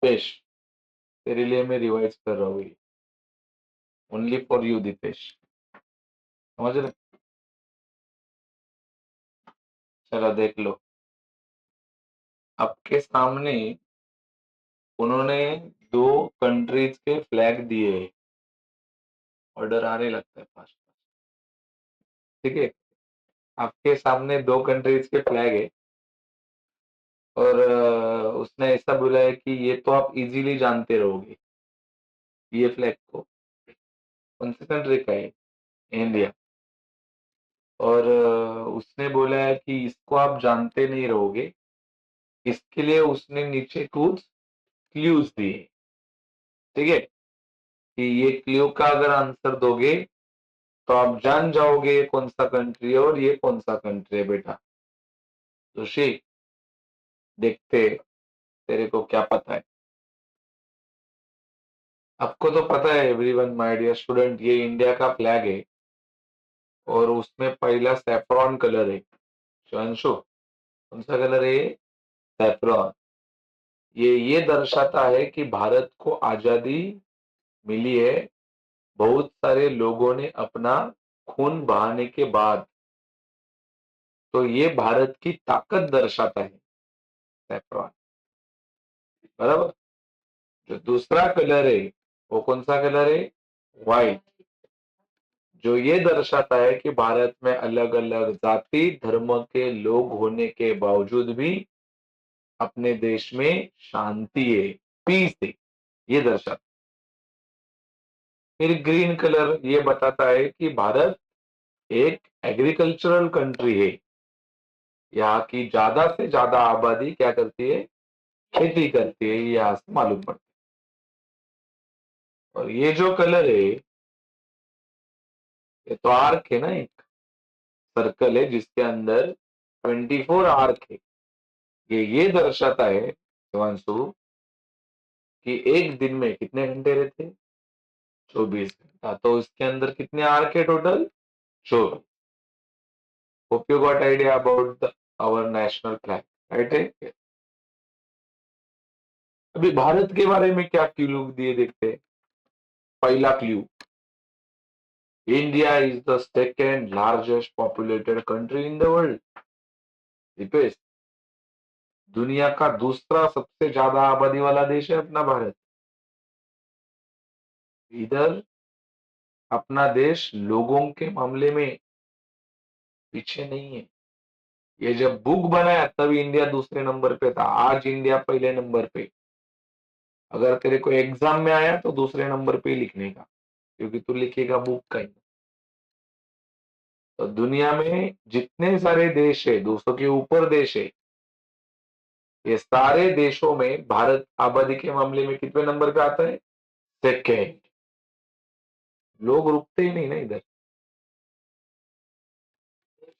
दीपेश, तेरे लिए मैं रिवाइज कर रहा हूँ, ओनली फॉर यू दीपेश, समझ रहे? चलो देख लो, आपके सामने उन्होंने दो कंट्रीज के फ्लैग दिए। ऑर्डर आने लगता है फास्ट, ठीक है? आपके सामने दो कंट्रीज के फ्लैग है और उसने ऐसा बोला है कि ये तो आप इजीली जानते रहोगे, ये फ्लैग को कौन सी कंट्री का है? इंडिया। और उसने बोला है कि इसको आप जानते नहीं रहोगे, इसके लिए उसने नीचे कुछ क्लूज दिए, ठीक है? कि ये क्लू का अगर आंसर दोगे तो आप जान जाओगे ये कौन सा कंट्री है और ये कौन सा कंट्री है बेटा। जोशी, देखते तेरे को क्या पता है। आपको तो पता है एवरीवन माय डियर स्टूडेंट, ये इंडिया का फ्लैग है और उसमें पहला सैफ्रॉन कलर है। शिवांशु, कौन सा कलर है? सैफ्रॉन। ये दर्शाता है कि भारत को आजादी मिली है, बहुत सारे लोगों ने अपना खून बहाने के बाद, तो ये भारत की ताकत दर्शाता है सैफ्रॉन, बराबर? जो दूसरा कलर है वो कौन सा कलर है? व्हाइट, जो ये दर्शाता है कि भारत में अलग अलग जाति धर्म के लोग होने के बावजूद भी अपने देश में शांति है, पीस है, ये दर्शाता। फिर ग्रीन कलर ये बताता है कि भारत एक एग्रीकल्चरल कंट्री है, यहाँ की ज्यादा से ज्यादा आबादी क्या करती है? खेती करती है, ये यहाँ से मालूम पड़ता है। और ये जो कलर है ये तो आर्क है ना, एक सर्कल है जिसके अंदर 24 आर्क है। ये दर्शाता है शिवांशु कि एक दिन में कितने घंटे रहते? 24 घंटा। तो इसके अंदर कितने आर्क है total? 24। Hope you got idea about our national flag, right है? अभी भारत के बारे में क्या क्लू दिए देखते हैं। पहला clue, India is the second largest populated country in the world. Deepesh, दुनिया का दूसरा सबसे ज्यादा आबादी वाला देश है अपना भारत। इधर अपना देश लोगों के मामले में पीछे नहीं है। ये जब बुक बनाया तब इंडिया दूसरे नंबर पे था, आज इंडिया पहले नंबर पे। अगर तेरे को एग्जाम में आया तो दूसरे नंबर पे ही लिखने का, क्योंकि तू लिखेगा बुक का ही। तो दुनिया में जितने सारे देश है, 200 के ऊपर देश है, ये सारे देशों में भारत आबादी के मामले में कितने नंबर पे आता है? सेकेंड। लोग रुकते ही नहीं ना इधर।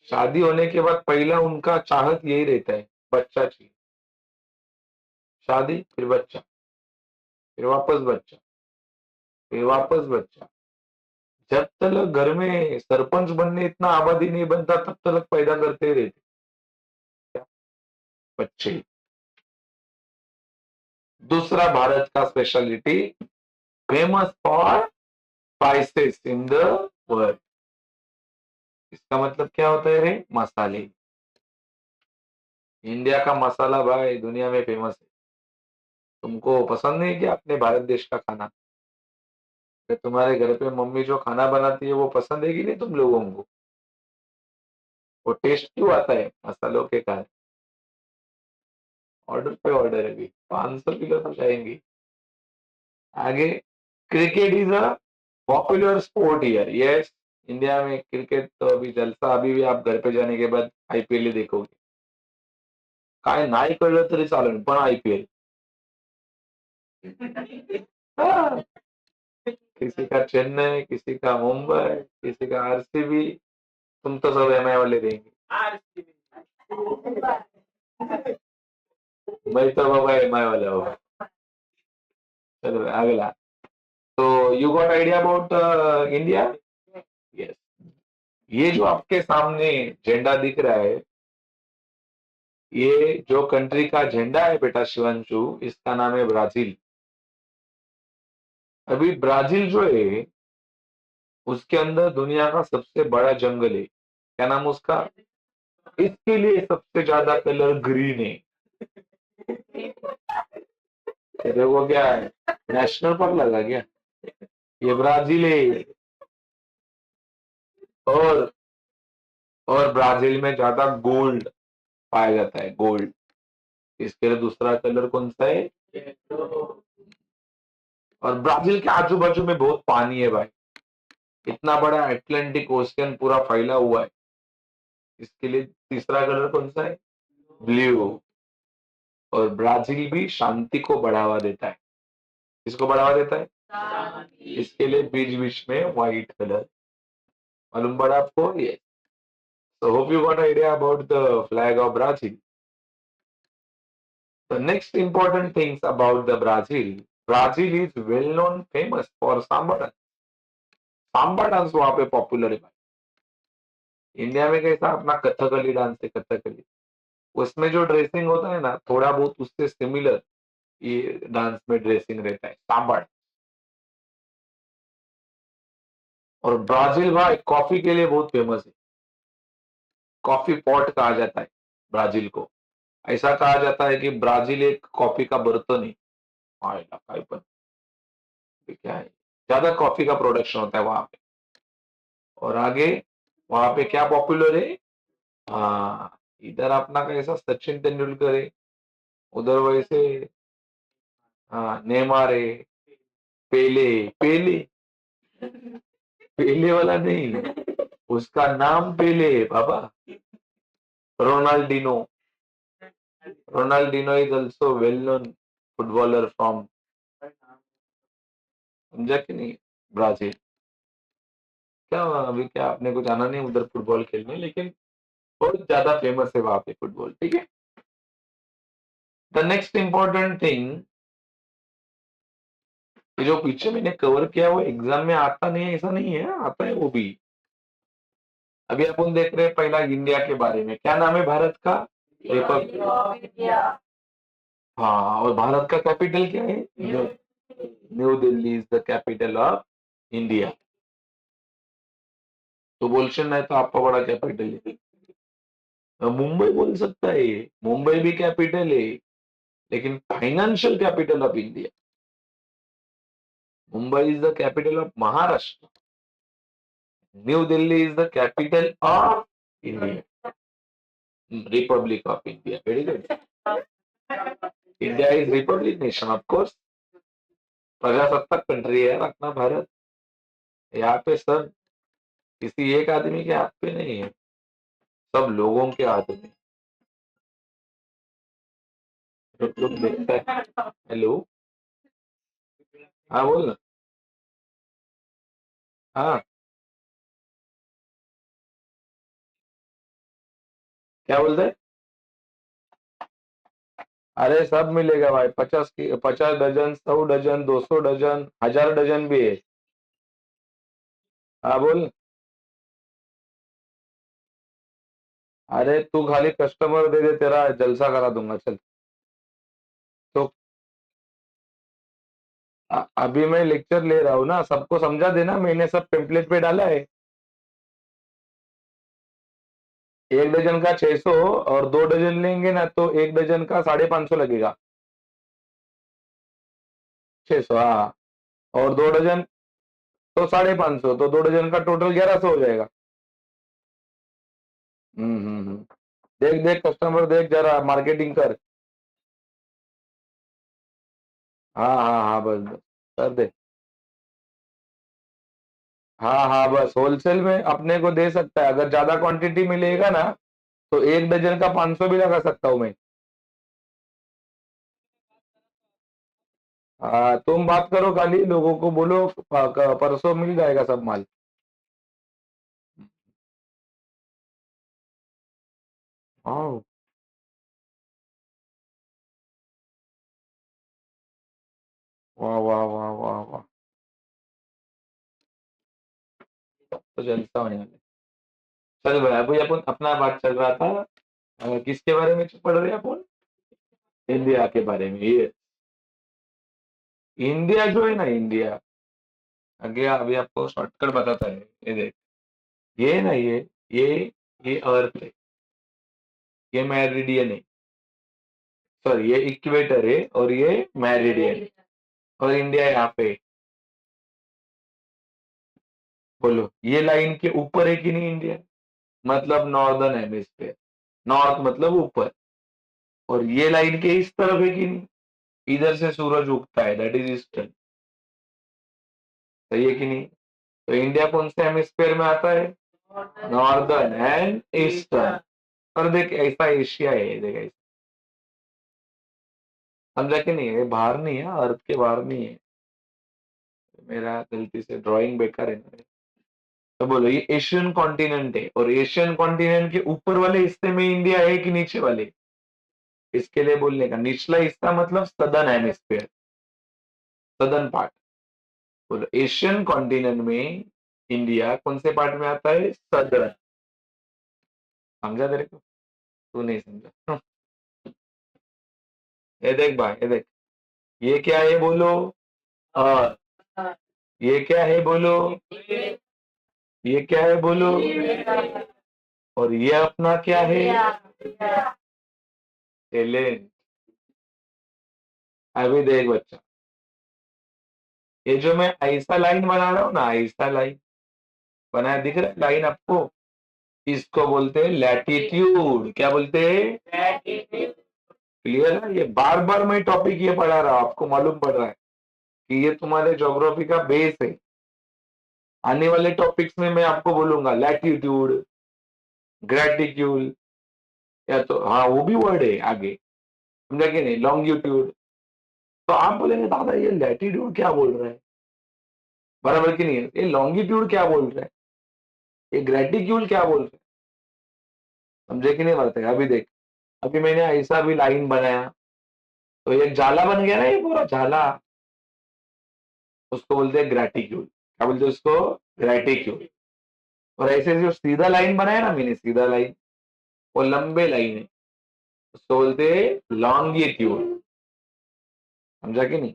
शादी होने के बाद पहला उनका चाहत यही रहता है, बच्चा चाहिए। शादी, फिर बच्चा, फिर वापस बच्चा, फिर वापस बच्चा। जब तक घर में सरपंच बनने इतना आबादी नहीं बनता तब तक पैदा करते ही रहते बच्चे। दूसरा भारत का speciality, famous for spices in the world. इसका मतलब क्या होता है रे? मसाले। इंडिया का मसाला भाई दुनिया में फेमस है। तुमको पसंद नहीं क्या अपने भारत देश का खाना? कि तुम्हारे घर पे मम्मी जो खाना बनाती है वो पसंद है कि नहीं तुम लोगों को? वो टेस्ट क्यों आता है? मसालों के कारण। ऑर्डर पे ऑर्डर है, अभी 500 किलो तो जाएंगे। आगे, cricket is a popular sport here, yes. India में क्रिकेट तो अभी जलसा, अभी भी आप घर पे जाने के बाद आईपीएल ही देखोगे। काय नाही कळलं तरी चालेल पण आईपीएल। किसी का चेन्नई, किसी का मुंबई, किसी का आरसीबी। तुम तो सब एमआई वाले देंगे। मैं तो बाबा एमआई वाला हूँ। चलो अगला। तो you got idea about India? Yes. ये जो आपके सामने झंडा दिख रहा है ये जो कंट्री का झंडा है बेटा शिवांशु, इसका नाम है ब्राजील। अभी ब्राजील जो है, उसके अंदर दुनिया का सबसे बड़ा जंगल है। क्या नाम उसका? इसके लिए सबसे ज्यादा कलर ग्रीन है। तेरे को क्या है, नेशनल पार्क लगा क्या? ये ब्राजील है। और और ब्राजील में ज्यादा गोल्ड पाया जाता है, गोल्ड। इसके लिए दूसरा कलर कौन सा है? और ब्राजील के आजू बाजू में बहुत पानी है भाई। इतना बड़ा अटलांटिक ओशियन पूरा फैला हुआ है। इसके लिए तीसरा कलर कौन सा है? ब्लू। और ब्राजील भी शांति को बढ़ावा देता है। किसको बढ़ावा देता है? इसके लिए बीच बीच में व्हाइट कलर। मालूम पड़ा आपको ये? So hope you got an idea about the flag of Brazil. The next important things about the Brazil. Brazil is well known famous for samba dance. Samba dance वहां पे पॉपुलर है भाई। इंडिया में कैसा अपना कथकली डांस है, कथकली। उसमें जो ड्रेसिंग होता है ना, थोड़ा बहुत उससे सिमिलर ये डांस में ड्रेसिंग रहता है, सांबा। और ब्राजील भाई कॉफी के लिए बहुत फेमस है। कॉफी पॉट कहा जाता है ब्राजील को। ऐसा कहा जाता है कि ब्राजील एक कॉफी का बर्तन है। हाँ, इलाका है, पर ये क्या है, ज्यादा कॉफी का प्रोडक्शन होता है वहां पे। और आगे वहां पे क्या पॉपुलर है? हाँ, इधर अपना कैसा सचिन तेंदुलकर है, उधर वैसे हाँ नेमार है, पेले। पेले, पेले वाला नहीं, उसका नाम पेले है बाबा। Ronaldinho. Ronaldinho is also well known footballer from, समझा कि नहीं, ब्राजील। क्या अभी क्या अपने को जाना नहीं उधर फुटबॉल खेलने, लेकिन बहुत ज्यादा फेमस है वहां पे फुटबॉल, ठीक है। द नेक्स्ट इंपॉर्टेंट थिंग, ये जो पीछे मैंने कवर किया वो एग्जाम में आता नहीं है ऐसा नहीं है, आता है वो भी। अभी अपन देख रहे हैं पहला इंडिया के बारे में, क्या नाम है भारत का? रिपब्लिक। हाँ, और भारत का कैपिटल क्या है? New Delhi is the capital of India. तो बोलशन नहीं तो आपका बड़ा कैपिटल है। मुंबई बोल सकता है, मुंबई भी कैपिटल है, लेकिन financial capital of India. Mumbai is the capital of Maharashtra. New Delhi is the capital of India, Republic of India. Very good. India is Republic nation of course, प्रजासत्ताक कंट्री है अपना भारत। यहाँ पे सब किसी एक आदमी के हाथ पे नहीं है, सब लोगों के हाथ में। लोग देखता है। हेलो, हाँ बोल ना। हाँ, क्या बोलते हैं? अरे सब मिलेगा भाई, 50 डजन, 100 डजन, 200 डजन, 1000 डजन भी है। हाँ बोल। अरे तू खाली कस्टमर दे दे, तेरा जलसा करा दूंगा, चल। तो अभी मैं लेक्चर ले रहा हूँ ना, सबको समझा देना, मैंने सब टेम्पलेट पे डाला है। 1 डजन का 600, और 2 डजन लेंगे ना तो 1 डजन का 550 लगेगा। 600, हाँ। और 2 डजन तो 550, तो 2 डजन का टोटल 1100 हो जाएगा। देख देख कस्टमर, देख जरा मार्केटिंग कर। हाँ हाँ हाँ, बस बस कर दे। हाँ हाँ, बस होलसेल में अपने को दे सकता है, अगर ज्यादा क्वांटिटी मिलेगा ना तो 1 डजन का 500 भी लगा सकता हूँ मैं। तुम बात करो, खाली लोगों को बोलो, परसों मिल जाएगा सब माल। हाँ, वाह वाह वाह वाह वाह, तो जलसा होने वाला है। चल भाई, अभी अपन अपना बात चल रहा था किसके बारे में पढ़ रहे हैं अपन? इंडिया के बारे में। ये इंडिया जो है ना, इंडिया, आगे अभी आपको शॉर्टकट बताता है। ये देख, ये ना, ये ये अर्थ है, ये मेरिडियन है, सॉरी ये इक्वेटर है और ये मेरिडियन, और इंडिया यहाँ पे। बोलो, ये लाइन के ऊपर है कि नहीं इंडिया? मतलब नॉर्दर्न हेमिस्फेयर, नॉर्थ मतलब ऊपर, और ये लाइन के इस तरफ है कि नहीं? इधर से सूरज उगता है, दैट इज ईस्टर्न। सही है कि नहीं? तो इंडिया कौन से हेमिस्फेयर में आता है? Northern and eastern. और देख, ऐसा एशिया है, देख ऐसा, समझा कि नहीं? ये बाहर नहीं है, अर्थ के बाहर नहीं है। मेरा गलती से ड्राइंग बेकार है ना। तो बोलो, ये एशियन कॉन्टिनेंट है, और एशियन कॉन्टिनेंट के ऊपर वाले हिस्से में इंडिया है कि नीचे वाले? इसके लिए बोलने का निचला हिस्सा मतलब सदर्न हेमिस्फेयर, सदर्न पार्ट। बोलो, एशियन कॉन्टिनेंट में इंडिया कौन से पार्ट में आता है? सदर्न। समझा तेरे को? तू नहीं समझा? ये देख भाई, ये देख, ये क्या है बोलो? और ये क्या है बोलो? ये क्या है बोलो? और ये अपना क्या है? एलियन। अभी देख बच्चा, ये जो मैं ऐसा लाइन बना रहा हूँ ना, ऐसा लाइन बनाया, दिख रहा है लाइन आपको? इसको बोलते हैं लैटिट्यूड। क्या बोलते हैं? क्लियर है? ये बार बार मैं टॉपिक ये पढ़ा रहा हूँ, आपको मालूम पड़ रहा है कि ये तुम्हारे ज्योग्राफी का बेस है। आने वाले टॉपिक्स में मैं आपको बोलूंगा लैटिट्यूड, ग्रेटिट्यूड, या तो हाँ वो भी वर्ड है आगे, समझा कि नहीं? लॉन्गिट्यूड। तो आप बोलेंगे दादा ये लैटिट्यूड क्या बोल रहा है, बराबर की नहीं है? ये लॉन्गिट्यूड क्या बोल रहा है, ये ग्रेटिट्यूड क्या बोल रहा है? समझे कि नहीं बात है? अभी देख, अभी मैंने ऐसा भी लाइन बनाया, तो ये जाला बन गया ना, ये पूरा जाला, उसको बोलते हैं ग्रेटिट्यूड। क्या बोलते हैं उसको? ग्रेटिट्यूड। और ऐसे जो सीधा लाइन बनाया ना मैंने, सीधा लाइन, वो लंबे लाइन है, उसको बोलते हैं लॉन्गिट्यूड। समझा कि नहीं?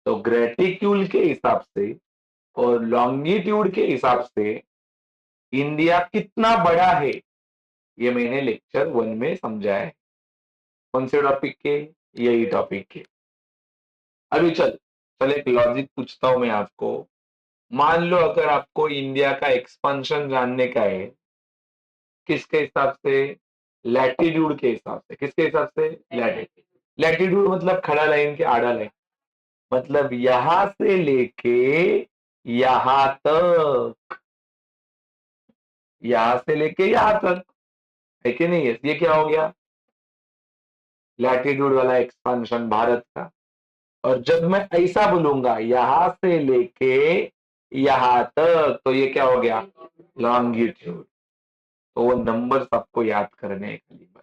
तो ग्रेटिट्यूड के हिसाब से और लॉन्गिट्यूड के हिसाब से इंडिया कितना बड़ा है, ये मैंने लेक्चर 1 में समझाया है। कौन से टॉपिक के? यही टॉपिक के। अभी चल, एक लॉजिक पूछता हूं मैं आपको। मान लो अगर आपको इंडिया का एक्सपेंशन जानने का है, किसके हिसाब से? लैटिट्यूड के हिसाब से। किसके हिसाब से? लैटिट्यूड। लैटिट्यूड मतलब खड़ा लाइन के आड़ा लाइन, मतलब यहां से लेके यहां तक, यहां से लेके यहां तक, है कि नहीं? है, ये क्या हो गया? लैटिट्यूड वाला एक्सपेंशन भारत का। और जब मैं ऐसा बोलूंगा यहां से लेके यहां तक, तो ये क्या हो गया? लॉन्गिट्यूड। तो वो नंबर सबको याद करने हैं खाली बस।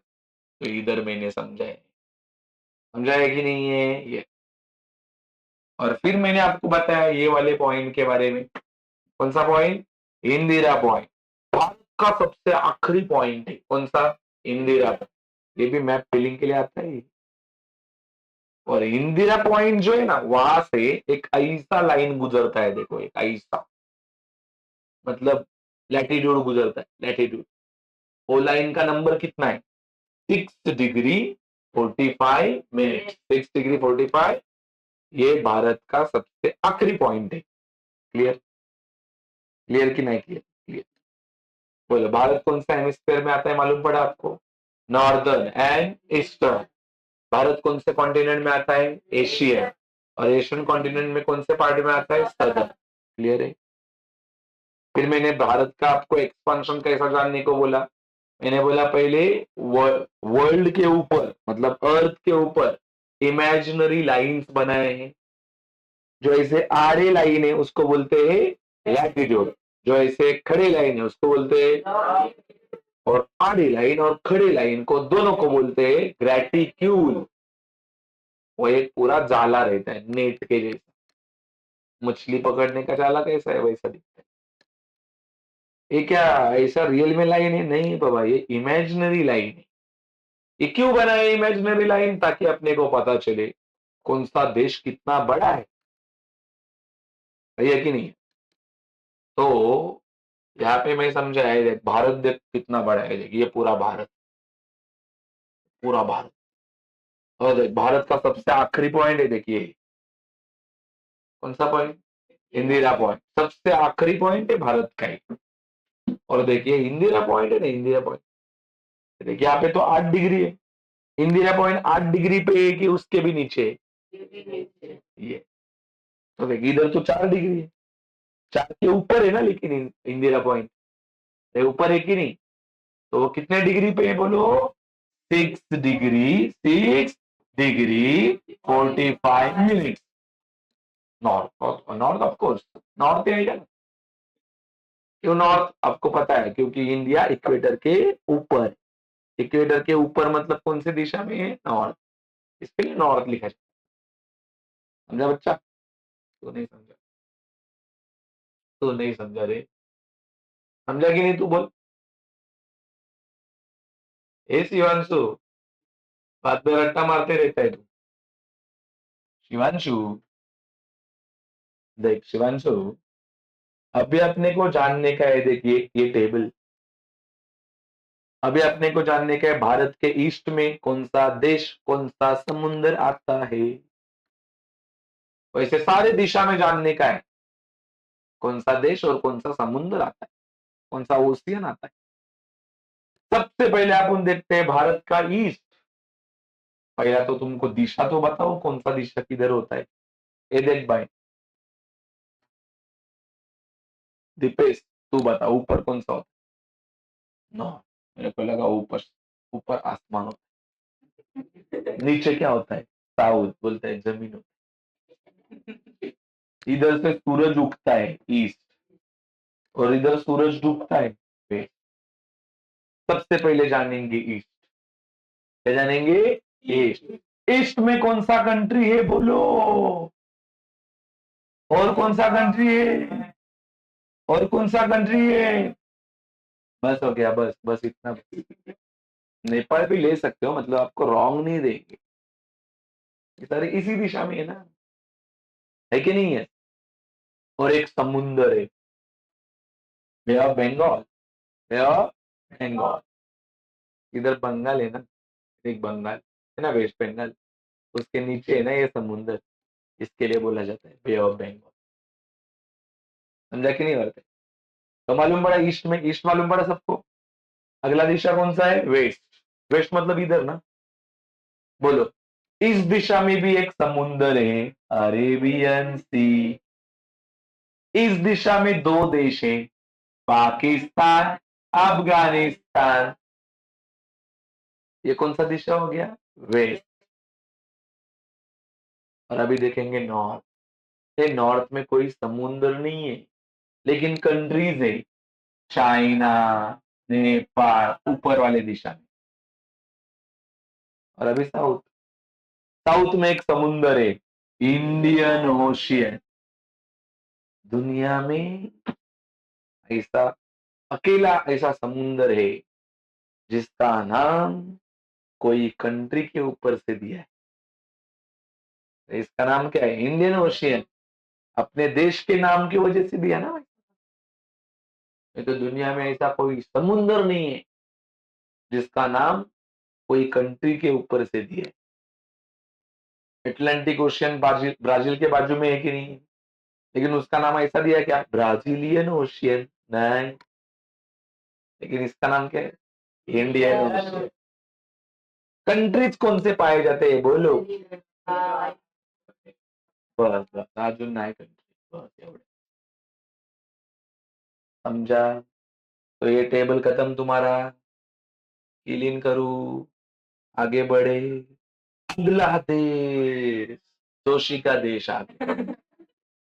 तो इधर मैंने समझाया, समझाया कि नहीं है ये? और फिर मैंने आपको बताया ये वाले पॉइंट के बारे में। कौन सा पॉइंट? इंदिरा पॉइंट। भारत का सबसे आखिरी पॉइंट है कौन सा? इंदिरा। ये भी मैप फिलिंग के लिए आता है। और इंदिरा पॉइंट जो है ना, वहां से एक ऐसा लाइन गुजरता है, देखो एक ऐसा, मतलब लैटिट्यूड गुजरता है, लैटिट्यूड। वो लाइन का नंबर कितना है? 6 डिग्री 45 मिनट, 6 डिग्री 45। ये भारत का सबसे आखिरी पॉइंट है। क्लियर? क्लियर कि नहीं क्लियर? क्लियर। बोलो, भारत कौन सा हेमिस्फेयर में आता है, मालूम पड़ा आपको? Northern and eastern. भारत कौन से कॉन्टिनेंट में आता है? एशिया। और एशियन कॉन्टिनेंट में कौन से पार्ट में आता है? सदर्न। क्लियर है? फिर मैंने भारत का आपको एक्सपांशन कैसा जानने को बोला? मैंने बोला पहले वर्ल्ड के ऊपर, मतलब अर्थ के ऊपर इमेजिनरी लाइंस बनाए हैं। जो ऐसे आड़े लाइन है उसको बोलते हैं लैटिट्यूड, जो ऐसे खड़े लाइन है उसको बोलते हैं, और आड़ी लाइन और खड़ी लाइन को दोनों को बोलते हैं ग्रेटिट्यूड। वो एक पूरा जाला रहता है, नेट के जैसा। मछली पकड़ने का जाला कैसा है, वैसा दिखता है। ये क्या ऐसा रियल में लाइन है? नहीं बाबा, ये इमेजिनरी लाइन है। ये क्यों बनाए इमेजिनरी लाइन? ताकि अपने को पता चले कौन सा देश कितना बड़ा है कि नहीं। तो यहाँ पे मैं समझा है, देख भारत देख कितना बड़ा है, देख ये पूरा भारत, पूरा भारत। और देख भारत का सबसे आखिरी पॉइंट है, देखिए कौन सा पॉइंट? इंदिरा पॉइंट, सबसे आखिरी पॉइंट है भारत का ही। और देखिए इंदिरा पॉइंट है ना, इंदिरा पॉइंट, देखिए यहाँ पे तो 8 डिग्री है, इंदिरा पॉइंट 8 डिग्री पे है कि उसके भी नीचे है? ये तो देखिए इधर तो 4 डिग्री है, 4 के ऊपर है ना, लेकिन इंदिरा पॉइंट ऊपर है कि नहीं? तो वो कितने डिग्री पे है बोलो? 6 degree 45 minute north. North of course north है क्या? क्यों नॉर्थ? आपको पता है क्योंकि इंडिया इक्वेटर के ऊपर, इक्वेटर के ऊपर मतलब कौन सी दिशा में है? नॉर्थ, इसके लिए नॉर्थ लिखा जाता है। समझा बच्चा? तो नहीं समझा, तो नहीं समझा रे, समझा कि नहीं? तू बोल। ए शिवांशु, बात में रट्टा मारते रहता है तू। शिवांशु, देख शिवांशु, अभी अपने को जानने का है, देखिए ये टेबल, अभी अपने को जानने का है भारत के ईस्ट में कौन सा देश, कौन सा समुद्र आता है। वैसे सारे दिशा में जानने का है कौन सा देश और कौन सा समुद्र आता है, कौन सा ओशियन आता है। सबसे पहले अपन देखते हैं भारत का ईस्ट। पहला तो तुमको दिशा तो बताओ, कौन सा दिशा किधर होता है? ये देख भाई दीपेश, तू बता ऊपर कौन सा होता है? नो, मेरे को लगा ऊपर, ऊपर आसमान होता है, नीचे क्या होता है? साउथ, बोलता है जमीन होता है। इधर से सूरज उगता है ईस्ट, और इधर सूरज डूबता है वेस्ट। सबसे पहले जानेंगे ईस्ट, क्या जानेंगे? ईस्ट। ईस्ट में कौन सा कंट्री है बोलो? और कौन सा कंट्री है? और कौन सा कंट्री है? बस हो गया, बस बस इतना। नेपाल भी ले सकते हो, मतलब आपको रॉन्ग नहीं देंगे, ये सारे इसी दिशा में है कि नहीं है? और एक समुंदर है, bay of Bengal, bay of Bengal. इधर बंगाल है ना, एक बंगाल है ना, वेस्ट बंगाल, उसके नीचे है ना ये समुंदर, इसके लिए बोला जाता है बे ऑफ बंगाल। समझा कि नहीं करते? तो मालूम पड़ा ईस्ट में, ईस्ट मालूम पड़ा सबको। अगला दिशा कौन सा है? वेस्ट। वेस्ट मतलब इधर ना, बोलो। इस दिशा में भी एक समुंदर है, अरेबियन सी। इस दिशा में दो देश हैं, पाकिस्तान, अफगानिस्तान। ये कौन सा दिशा हो गया? वेस्ट। और अभी देखेंगे नॉर्थ। ये नॉर्थ में कोई समुंदर नहीं है, लेकिन कंट्रीज है, चाइना, नेपाल, ऊपर वाले दिशा में। और अभी साउथ, साउथ में एक समुंदर है, इंडियन ओशियन। दुनिया में ऐसा अकेला ऐसा समुंदर है जिसका नाम कोई कंट्री के ऊपर से दिया है। इसका नाम क्या है? Indian ocean. अपने देश के नाम की वजह से दिया ना भाई। नहीं तो दुनिया में ऐसा कोई समुंदर नहीं है जिसका नाम कोई कंट्री के ऊपर से दिया है। अटलांटिक ओशियन ब्राजील, ब्राजील के बाजू में है कि नहीं? लेकिन उसका नाम ऐसा दिया क्या? Brazilian ocean. नहीं, लेकिन इसका नाम क्या है? Indian ocean. कंट्रीज कौन से पाए जाते हैं बोलो? बस बस, अजून नाही कंट्री, बस एवढं। समझा? तो ये टेबल खत्म तुम्हारा, क्लीन करूँ, आगे बढ़े। बांग्लादेश, दोषी का देश आ गया,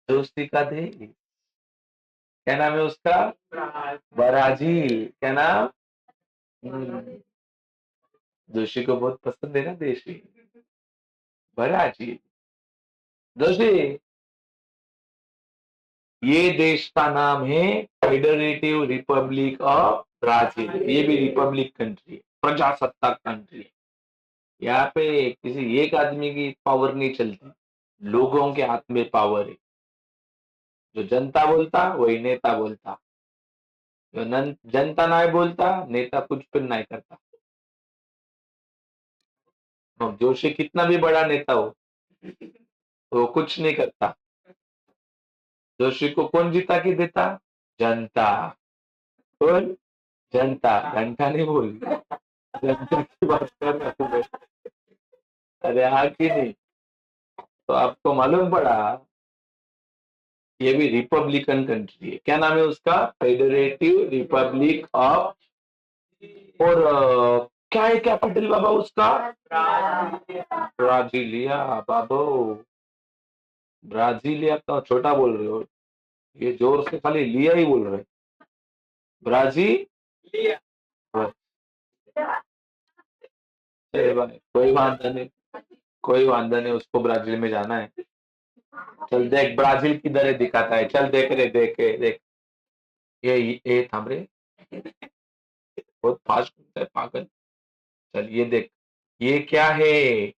दोस्ती का देश। क्या नाम है उसका? ब्राजील। क्या नाम? हम्म, जोशी को बहुत पसंद है ना देशी, ब्राजील। जोशी, ये देश का नाम है फेडरेटिव रिपब्लिक ऑफ ब्राजील। ये भी रिपब्लिक कंट्री है, प्रजासत्ताक कंट्री है। यहाँ पे किसी एक आदमी की पावर नहीं चलती, लोगों के हाथ में पावर है। जो जनता बोलता वही नेता बोलता, जो जनता नहीं बोलता नेता कुछ भी नहीं करता। अब जोशी कितना भी बड़ा नेता हो वो कुछ नहीं करता। जोशी को कौन जीता के देता? जनता। कौन? जनता। घंटा नहीं बोल, जनता की बात कर रहा हूँ मैं। अरे हाँ कि नहीं? तो आपको मालूम पड़ा ये भी रिपब्लिकन कंट्री है। क्या नाम है उसका? Federative Republic of. और क्या है कैपिटल बाबा उसका? ब्राजीलिया बाबो। ब्राजीलिया का छोटा बोल रहे हो, ये जोर से खाली लिया ही बोल रहे। ब्राजील। अरे भाई कोई वादा नहीं, कोई वादा नहीं, उसको ब्राजील में जाना है। चल देख ब्राजील किधर है दिखाता है, चल देख रे, देख देख। ये थाम रे, बहुत फास्ट होता है पागल। चल ये देख, ये क्या है?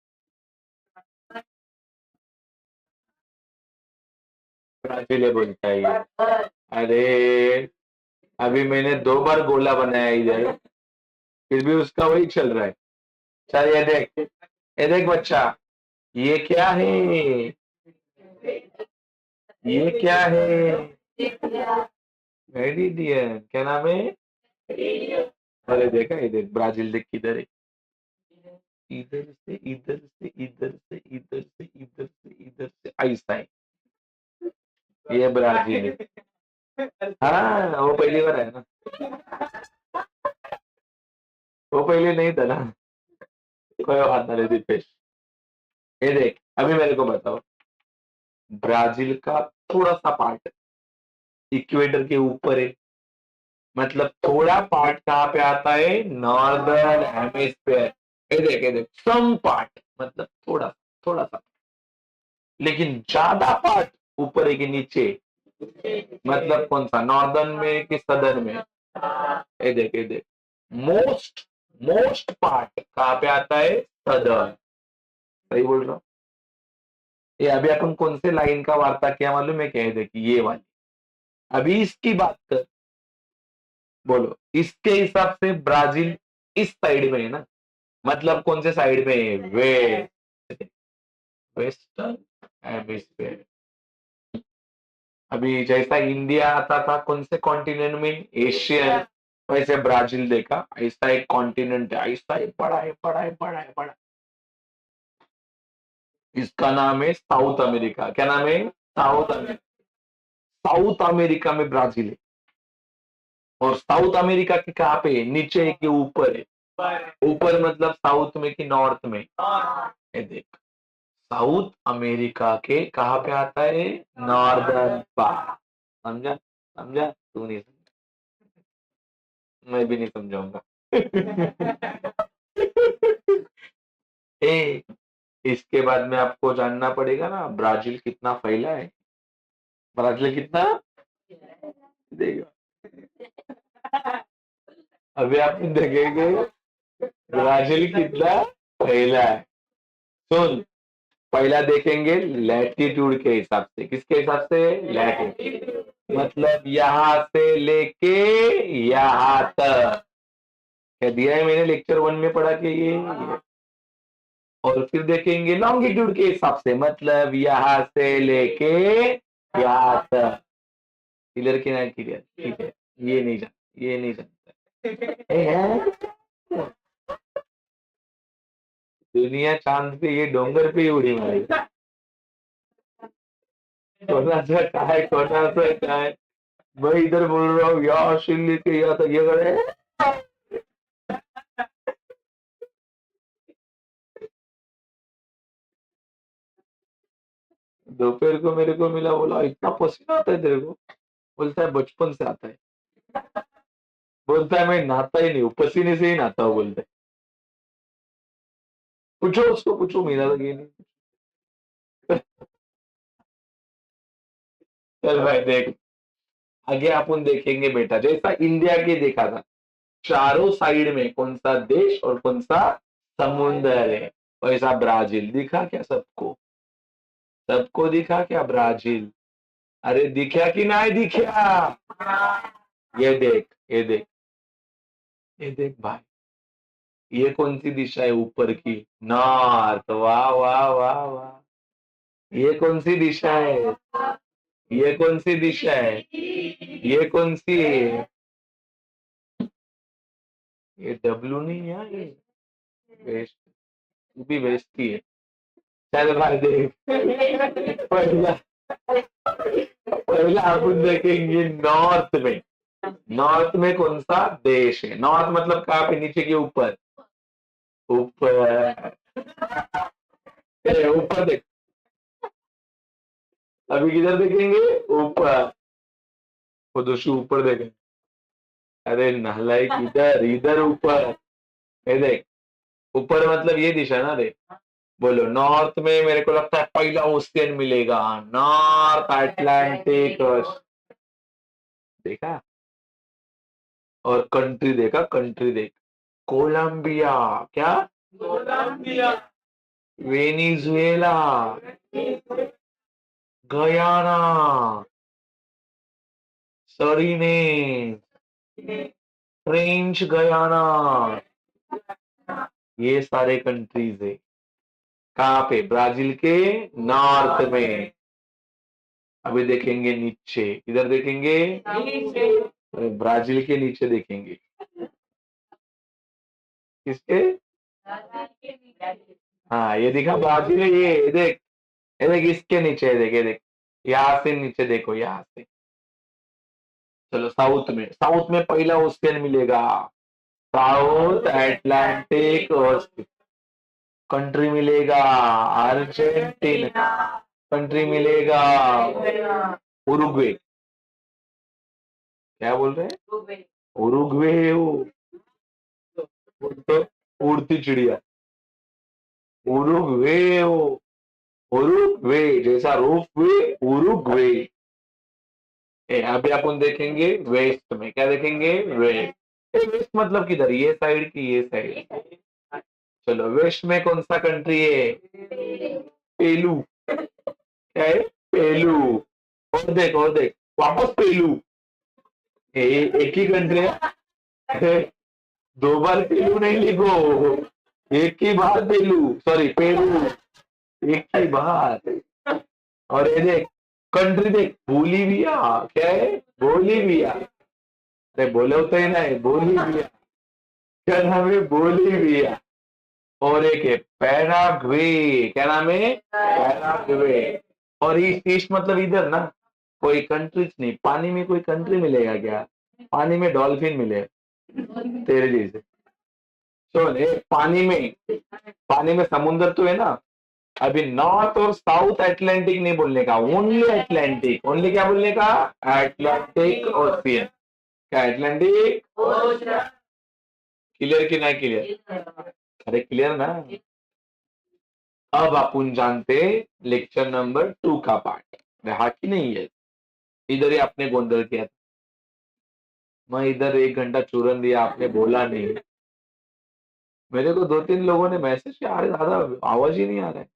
ब्राजील बोलता है ये। अरे अभी मैंने 2 बार गोला बनाया इधर, फिर भी उसका वही चल रहा है। चल ये देख, ये देख बच्चा, ये क्या है? ये क्या है? मेडिडियन क्या नाम है? अरे देखा, ये देख ब्राजील देख किधर है। इधर से इधर से इधर से इधर से इधर से इधर से ऐसा है। ये ब्राजील है। हाँ वो पहली बार है ना, वो पहले नहीं था ना। कोई बात नहीं दीपेश। ये देख अभी मेरे को बताओ, ब्राजील का थोड़ा सा पार्ट इक्वेटर के ऊपर है, मतलब थोड़ा पार्ट कहाँ पे आता है? Northern hemisphere. ये देख सम पार्ट, मतलब थोड़ा थोड़ा सा। लेकिन ज्यादा पार्ट ऊपर है कि नीचे? मतलब कौन सा, नॉर्दर्न में कि सदर्न में? ये देख मोस्ट मोस्ट पार्ट कहाँ पे आता है? सदर्न। सही बोल रहा हूँ? ये अभी अपन कौन से लाइन का वार्ता किया मालूम है? क्या देखिए ये वाली, अभी इसकी बात कर। बोलो इसके हिसाब से ब्राजील इस साइड में है ना, मतलब कौन से साइड में है? Western hemisphere. अभी जैसा इंडिया आता था कौन से कॉन्टिनेंट में? एशियन। वैसे ब्राजील देखा ऐसा एक कॉन्टिनेंट है, ऐसा एक बड़ा है, बड़ा है, बड़ा है, बड़ा। इसका नाम है साउथ अमेरिका। क्या नाम है? South America. साउथ अमेरिका में ब्राजील है। और साउथ अमेरिका के कहाँ पे है? नीचे है कि ऊपर है? ऊपर मतलब साउथ में कि नॉर्थ में? ये देख, साउथ अमेरिका के कहाँ पे आता है? Northern part. समझा? समझा? तू नहीं समझा, मैं भी नहीं समझाऊंगा। ए, इसके बाद में आपको जानना पड़ेगा ना ब्राजील कितना फैला है। ब्राजील कितना देगा, अभी आप देखेंगे ब्राजील कितना फैला है। सुन, पहला देखेंगे लैटिट्यूड के हिसाब से। किसके हिसाब से? लैटिट्यूड, मतलब यहां से लेके यहां तक। क्या दिया है मैंने लेक्चर 1 में पढ़ा के ये। और फिर देखेंगे लॉन्गिट्यूड के हिसाब से, मतलब यहां से लेके यहां तक। क्लियर की नहीं क्लियर? ठीक है, ये नहीं जान, ये नहीं जानता दुनिया चांद पे, ये डोंगर पे ही उड़ी मारी। कोणाचा काय, कोणाचं काय। मैं इधर बोल रहा हूँ यहाँ से लेके यहाँ तक, ये करे। दोपहर को मेरे को मिला, बोला इतना पसीना आता है तेरे को? बोलता है बचपन से आता है। बोलता है मैं नहाता ही नहीं हूँ, पसीने से ही नहाता हूँ, बोलता है। पूछो उसको, पूछो, मेरा तो ये नहीं। चल भाई देख, आगे अपन देखेंगे बेटा, जैसा इंडिया के देखा था चारों साइड में कौन सा देश और कौन सा समुंदर है। वैसा ब्राजील दिखा क्या सबको? सबको दिखा क्या ब्राजील? अरे दिखा कि नहीं दिखा? ये देख, ये देख, ये देख भाई, ये कौन सी दिशा है ऊपर की? नॉर्थ। वाह वाह वाह वाह। ये कौन सी दिशा है? ये कौन सी दिशा है? ये कौन सी है? ये डब्लू नहीं है ये। वेस्ट। तू भी वेस्ट की है। चल भाई देख, पहला पहला अपन देखेंगे नॉर्थ में। नॉर्थ में कौन सा देश है? नॉर्थ मतलब कहाँ पे? नीचे के ऊपर? ऊपर। ऊपर देख। अभी किधर देखेंगे? ऊपर। वो दोषी ऊपर देखे। अरे नालायक, इधर इधर ऊपर। ये देख, ऊपर मतलब ये दिशा ना रे। बोलो नॉर्थ में मेरे को लगता है पहला ओशियन मिलेगा। North Atlantic. देखा? और कंट्री देखा? कंट्री देख। कोलंबिया। क्या? Colombia. Venezuela. Guyana. Suriname. French Guiana. ये सारे कंट्रीज है। कहाँ पे? ब्राजील के नॉर्थ में। अभी देखेंगे नीचे। इधर देखेंगे। ब्राजील के नीचे देखेंगे। किसके? हाँ ये दिखा ब्राजील है। ये देख, ये देख इसके नीचे है। देख, ये देख, यहाँ से नीचे देखो, यहाँ से। चलो साउथ में। साउथ में पहला ओशियन मिलेगा। साउथ अटलांटिक कंट्री मिलेगा। अर्जेंटीना। कंट्री मिलेगा उरुग्वे। क्या बोल रहे हैं? उरुग्वे। वो तो उड़ती चिड़िया। उरुग्वे। उरुग्वे जैसा रूप वे। उरुग्वे। अभी अपन देखेंगे वेस्ट में। क्या देखेंगे? वेस्ट। वेस्ट मतलब किधर? ये साइड की ये साइड। चलो वेस्ट में कौन सा कंट्री है? पेलू। क्या है? पेलू। और देख, और देख, वापस पेलू। एक ही कंट्री है। दो बार पेलू नहीं लिखो। एक ही बार पेलू, सॉरी पेलू। एक ही बार। और ये देख, कंट्री देख, बोलीविया। क्या है? बोलीविया। अरे बोले होते ही ना, बोलीविया। क्या नाम है? बोलीविया। और एक है पैराग्वे। क्या नाम है? पैराग्वे। और ईस्ट, ईस्ट मतलब इधर ना। कोई कंट्रीज नहीं। पानी में कोई कंट्री मिलेगा क्या? पानी में डॉल्फिन मिले तेरे जैसे। सुन, पानी में समुद्र तो है ना। अभी नॉर्थ और साउथ अटलांटिक नहीं बोलने का, ओनली अटलांटिक। ओनली क्या बोलने का? Atlantic ocean. क्या? अटलांटिक। क्लियर कि नहीं क्लियर? अरे क्लियर ना। अब अपन जानते लेक्चर नंबर 2 का पार्ट रहा कि नहीं है। इधर ही आपने गोंधल किया था। मैं इधर 1 घंटा चूरन दिया, आपने बोला नहीं। मेरे को 2-3 लोगों ने मैसेज किया, अरे दादा आवाज ही नहीं आ रहा है।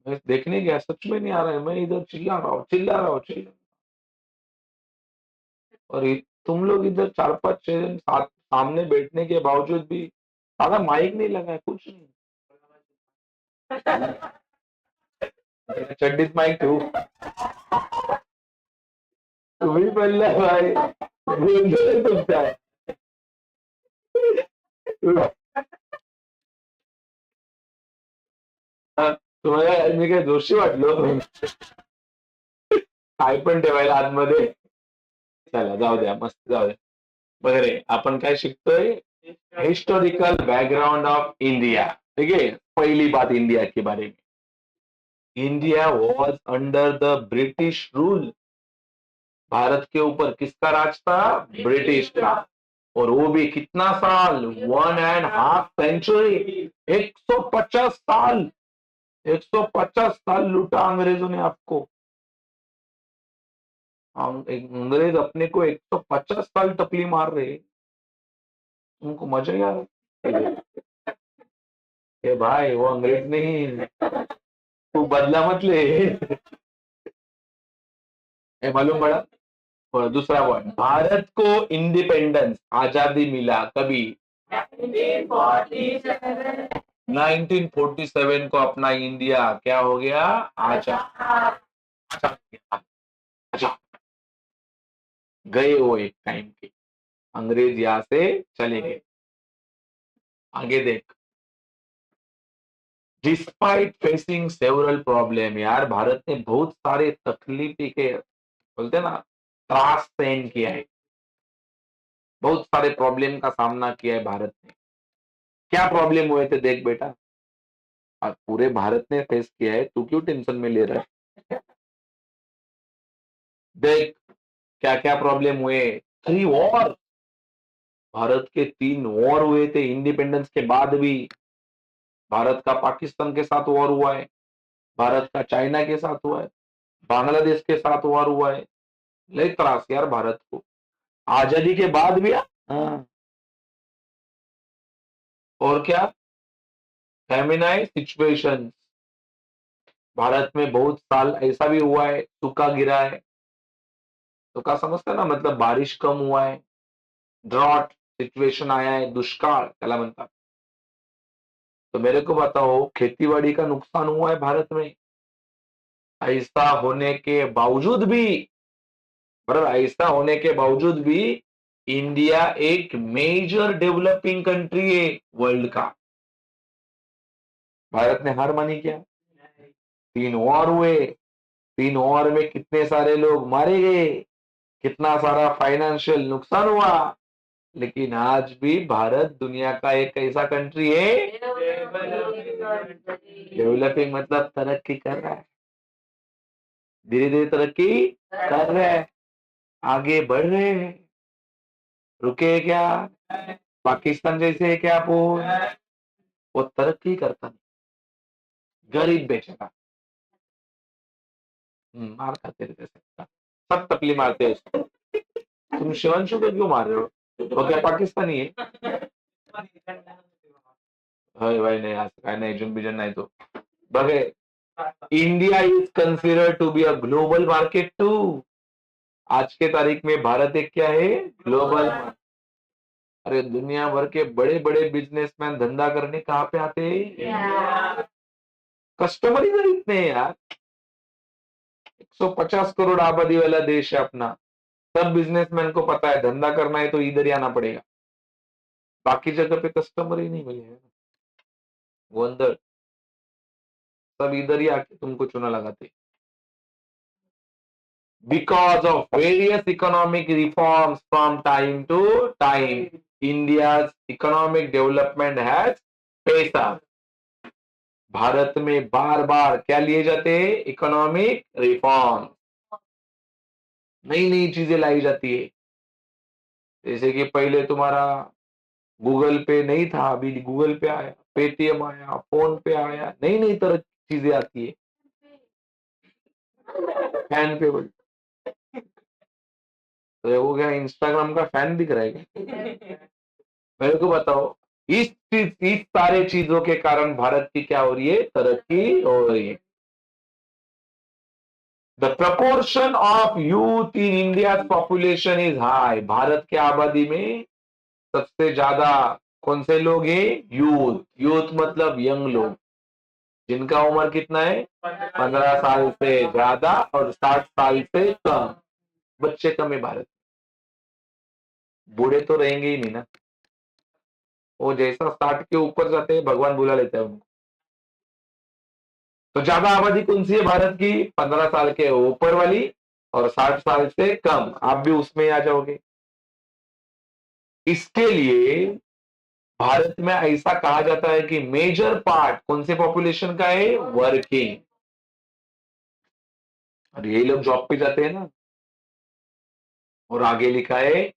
मैं देखने गया, सच में नहीं आ रहा है। मैं इधर चिल्ला रहा हूँ, चिल्ला रहा हूँ, चिल्ला। और तुम लोग इधर 4-5-6 दिन साथ सामने बैठने के बावजूद भी सारा माइक नहीं लगा है, कुछ नहीं। चड्डीस माइक तू। तुम्ही बोलला भाई, गोंधळ तुमचा आहे. तुम्हाला मी काय दोषी वाटलो? काय पण ठेवायला आतमध्ये. चला जाऊ द्या, मस्त जाऊ द्या. बघ आपण काय शिकतोय? Historical background of India. ठीक है? पहली बात इंडिया के बारे में। India was under the British rule. Bharat के ऊपर किसका राज था? ब्रिटिश का। और वो भी कितना साल? 1.5 सेंचुरी। 150 साल। 150 साल लूटा अंग्रेजों ने आपको। अंग्रेज अपने को 150 साल टपली मार रहे। तुमको मजा ही आ रहा है? ए भाई वो अंग्रेज नहीं, तू बदला मत ले। ए मालूम पड़ा। और दूसरा पॉइंट, भारत को इंडिपेंडेंस आजादी मिला कभी? 1947 को अपना इंडिया क्या हो गया? आजाद। आजाद। आजाद। गए वो एक टाइम के, अंग्रेज यहां से चले गए। आगे देख, डिस्पाइट फेसिंग सेवरल प्रॉब्लम, यार भारत ने बहुत सारे तकलीफी के, बोलते ना, त्रास सहन किया है, बहुत सारे प्रॉब्लम का सामना किया है भारत ने। क्या प्रॉब्लम हुए थे देख बेटा, और पूरे भारत ने फेस किया है, तू क्यों टेंशन में ले रहा है? देख क्या क्या प्रॉब्लम हुए। 3 वॉर, भारत के 3 वॉर हुए थे इंडिपेंडेंस के बाद भी। भारत का पाकिस्तान के साथ वॉर हुआ है, भारत का चाइना के साथ हुआ है, बांग्लादेश के साथ वॉर हुआ है। ले त्रास यार भारत को, आजादी के बाद भी। हाँ। और क्या, फेमिनाइज सिचुएशन, भारत में बहुत साल ऐसा भी हुआ है सूखा गिरा है। सूखा समझते ना, मतलब बारिश कम हुआ है, ड्रॉट सिचुएशन आया है, दुष्काळ त्याला म्हणतात। तो मेरे को बताओ, खेतीबाड़ी का नुकसान हुआ है भारत में? ऐसा होने के बावजूद भी, बराबर, ऐसा होने के बावजूद भी इंडिया एक मेजर डेवलपिंग कंट्री है वर्ल्ड का। भारत ने हार मानी क्या? 3 वॉर हुए, 3 वॉर में कितने सारे लोग मारे गए, कितना सारा फाइनेंशियल नुकसान हुआ, लेकिन आज भी भारत दुनिया का एक ऐसा कंट्री है, डेवलपिंग मतलब तरक्की कर रहा है, धीरे धीरे तरक्की कर रहा है, आगे बढ़ रहे हैं। रुके क्या? पाकिस्तान जैसे है क्या? वो तरक्की करता नहीं, गरीब बेचारा। मार खाते रहते सबका, सब टपली मारते हैं उसको। तुम शिवांशु को क्यों मार रहे हो? वो क्या पाकिस्तानी है? भाई भाई नहीं, असं काय नाही, जुन बिजन नाही तो। बघे, India is considered to be a global market too. आज के तारीख में भारत एक क्या है? ग्लोबल। अरे दुनिया भर के बड़े बड़े बिजनेसमैन धंधा करने कहाँ पे आते हैं? कस्टमर इधर इतने हैं यार, 150 करोड़ आबादी वाला देश है अपना। सब बिजनेसमैन को पता है धंधा करना है तो इधर ही आना पड़ेगा, बाकी जगह पे कस्टमर ही नहीं मिलेगा। वो अंदर, सब इधर ही आके तुमको चुना लगाते। Because of various economic reforms from time to time, India's economic development has paced up. Bharat में बार बार क्या लिए जाते हैं? इकोनॉमिक रिफॉर्म, नई नई चीजें लाई जाती है। जैसे कि पहले तुम्हारा गूगल पे नहीं था, अभी गूगल पे आया, पेटीएम आया, फोन पे आया, नई नई तरह की चीजें आती है। फैन पे बोल, तो वो क्या इंस्टाग्राम का फैन दिख रहा है क्या? मेरे को बताओ, इस सारे चीजों के कारण भारत की क्या हो रही है? तरक्की हो रही है। The proportion of youth in India population is high, Bharat की आबादी में सबसे ज्यादा कौन से लोग हैं? यूथ। यूथ मतलब यंग लोग, जिनका उम्र कितना है? 15 साल से ज्यादा और 60 साल से कम। बच्चे कम है भारत, बूढ़े तो रहेंगे ही नहीं ना। वो जैसा 60 के ऊपर जाते हैं भगवान बुला लेते हैं उनको। तो ज्यादा आबादी कौन सी है भारत की? 15 साल के ऊपर वाली और 60 साल से कम, आप भी उसमें आ जाओगे। इसके लिए भारत में ऐसा कहा जाता है कि मेजर पार्ट कौन से पॉपुलेशन का है? वर्किंग। और यही लोग जॉब पे जाते हैं ना। और आगे लिखा है,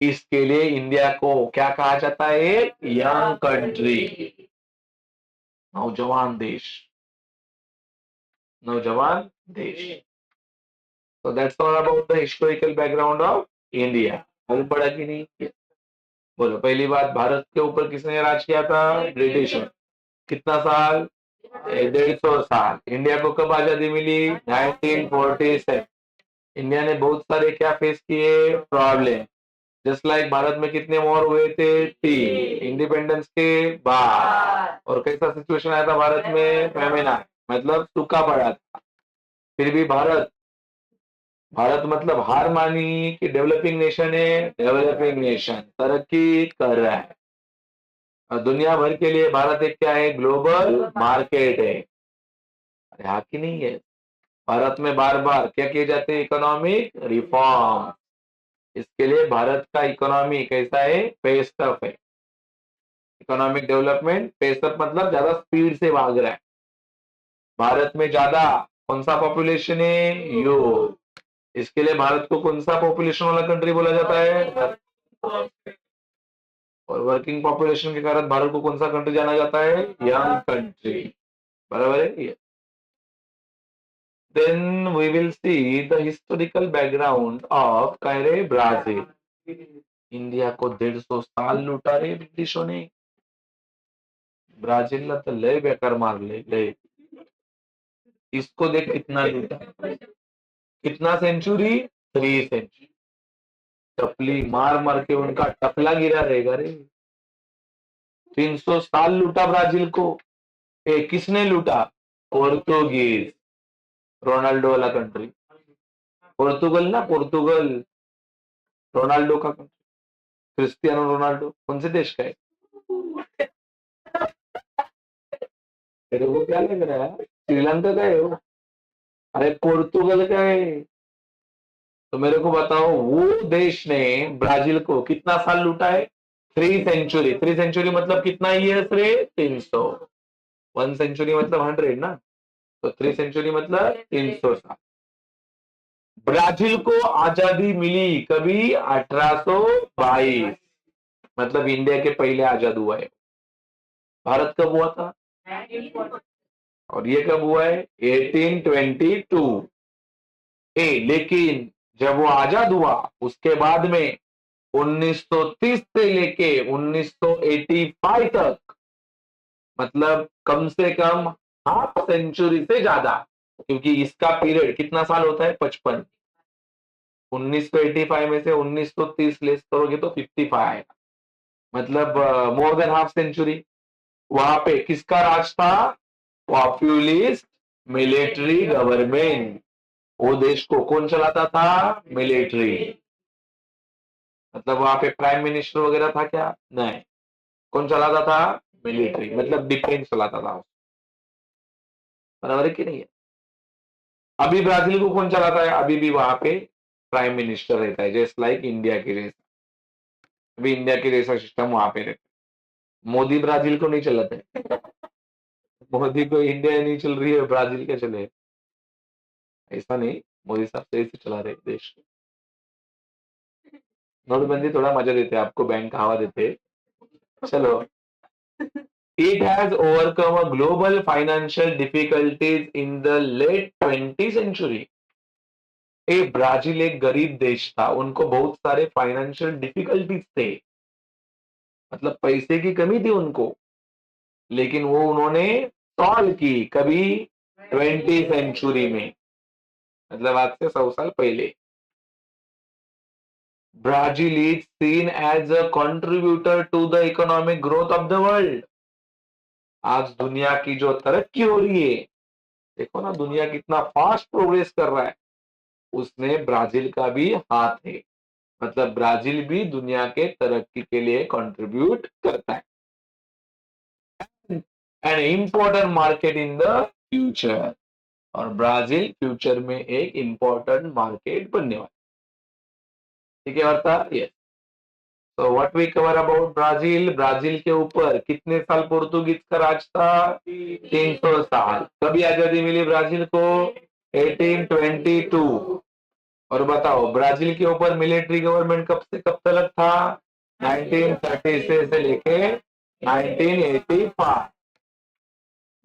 इसके लिए इंडिया को क्या कहा जाता है? यंग कंट्री, नौजवान देश, नौजवान देश। तो that's all about the historical background of India. मालूम पड़ा कि नहीं? बोलो, पहली बात, भारत के ऊपर किसने राज किया था? ब्रिटिश। कितना साल? 150 साल। इंडिया को कब आजादी मिली? 1947। इंडिया ने बहुत सारे क्या फेस किए? प्रॉब्लम। जस्ट लाइक भारत में कितने वॉर हुए थे? 3 इंडिपेंडेंस के बाद। और कैसा सिचुएशन आया था भारत में? फेमिना, मतलब सूखा पड़ा था। फिर भी भारत भारत मतलब हार मानी कि डेवलपिंग नेशन है। डेवलपिंग नेशन तरक्की कर रहा है और दुनिया भर के लिए भारत एक क्या है? ग्लोबल मार्केट है। अरे हाँ कि नहीं है? भारत में बार बार क्या किए जाते हैं? Economic reform. इसके लिए भारत का इकोनॉमी कैसा है? पेस्ट अप है। इकोनॉमिक डेवलपमेंट पेस्ट अप मतलब ज्यादा स्पीड से भाग रहा है। भारत में ज्यादा कौन सा पॉपुलेशन है? यूथ। इसके लिए भारत को कौन सा पॉपुलेशन वाला कंट्री बोला जाता है? और वर्किंग पॉपुलेशन के कारण भारत को कौन सा कंट्री जाना जाता है? Young country. बराबर है ये? Then we will see the historical background of कहरे ब्राजील। इंडिया को 150 साल लूटा रे ब्रिटिशों ने। ब्राजील तो लय बेकार मार ले लय। इसको देख कितना लूटा। कितना सेंचुरी? 3 सेंचुरी। टपली मार मार के उनका टपला गिरा रहेगा रे। 300 साल लूटा ब्राजील को। किसने लूटा? पोर्तुगीज। रोनाल्डो वाला कंट्री। पोर्तुगल ना, पोर्तुगल। रोनाल्डो का कंट्री। क्रिस्टियानो रोनाल्डो कौन से देश का है? तेरे को क्या लग रहा है? श्रीलंका का है वो। अरे पोर्तुगल का है। तो मेरे को बताओ वो देश ने ब्राजील को कितना साल लूटा है? 3 सेंचुरी। 3 सेंचुरी मतलब कितना ईयर्स रे? 300। 1 सेंचुरी मतलब 100 ना। तो 3 सेंचुरी मतलब 300 साल। ब्राजील को आजादी मिली कभी? 1822। मतलब इंडिया के पहले आजाद हुआ है। भारत कब हुआ था? और ये कब हुआ है? 1822। लेकिन जब वो आजाद हुआ उसके बाद में 1930 से लेके 1985 तक, मतलब कम से कम हाफ सेंचुरी से ज्यादा, क्योंकि इसका पीरियड कितना साल होता है? 55। 1985 में से 1930 लेस करोगे तो 55 आएगा, मतलब मोर देन हाफ सेंचुरी। वहां पे किसका राज था? Populist military government. वो देश को कौन चलाता था? मिलिट्री। मतलब वहां पे प्राइम मिनिस्टर वगैरह था क्या? नहीं। कौन चलाता था? मिलिट्री, मतलब डिफेंस चलाता था। बराबर है कि नहीं है? अभी ब्राजील को कौन चलाता है? अभी भी वहां पे प्राइम मिनिस्टर रहता है, जस्ट लाइक इंडिया के जैसा। अभी इंडिया के जैसा सिस्टम वहां पे रहता है। मोदी ब्राजील को नहीं चलाते। मोदी को इंडिया नहीं चल रही है, ब्राजील क्या चले? ऐसा नहीं। मोदी साहब सही से चला रहे देश को। नोटबंदी थोड़ा मजा देते हैं आपको, बैंक का हवा देते हैं। चलो। It has overcome a global financial difficulties in the late 20th century. Brazil एक गरीब देश था, उनको बहुत सारे फाइनेंशियल डिफिकल्टीज थे, मतलब पैसे की कमी थी उनको, लेकिन वो उन्होंने सॉल्व की कभी? 20 सेंचुरी में, मतलब आज से 100 साल पहले। Brazil is seen as a contributor to the economic growth of the world. आज दुनिया की जो तरक्की हो रही है, देखो ना दुनिया कितना फास्ट प्रोग्रेस कर रहा है, उसमें ब्राजील का भी हाथ है। मतलब ब्राजील भी दुनिया के तरक्की के लिए कंट्रीब्यूट करता है। An important market in the future. और ब्राजील फ्यूचर में एक इम्पोर्टेंट मार्केट बनने वाला। ठीक है वार्ता? यस। तो what we cover about Brazil? Brazil के ऊपर कितने साल पोर्तुगीज का राज था? 300 साल। कभी आजादी मिली ब्राजील को? 1822। और बताओ ब्राजील के ऊपर मिलिट्री गवर्नमेंट कब से कब तक था? 1936 से लेके 1985।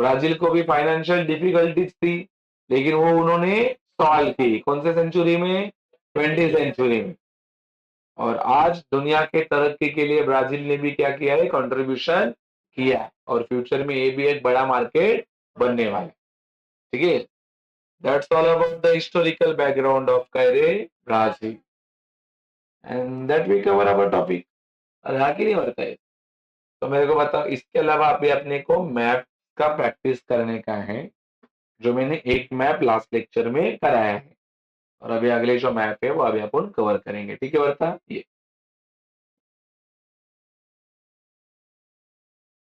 ब्राजील को भी फाइनेंशियल डिफिकल्टीज थी, लेकिन वो उन्होंने सॉल्व की। कौन से सेंचुरी में? 20 सेंचुरी में। और आज दुनिया के तरक्की के लिए ब्राजील ने भी क्या किया है? कंट्रीब्यूशन किया है और फ्यूचर में ये भी एक बड़ा मार्केट बनने वाला है। ठीक है, that's all about the historical background of कैरे Brazil and that we cover our topic. और हाँ कि नहीं होता है? तो मेरे को बताओ, इसके अलावा अभी अपने को मैप का प्रैक्टिस करने का है, जो मैंने एक मैप लास्ट लेक्चर में कराया है, और अभी अगले जो मैप है वो अभी अपन कवर करेंगे। ठीक है वर्ता, ये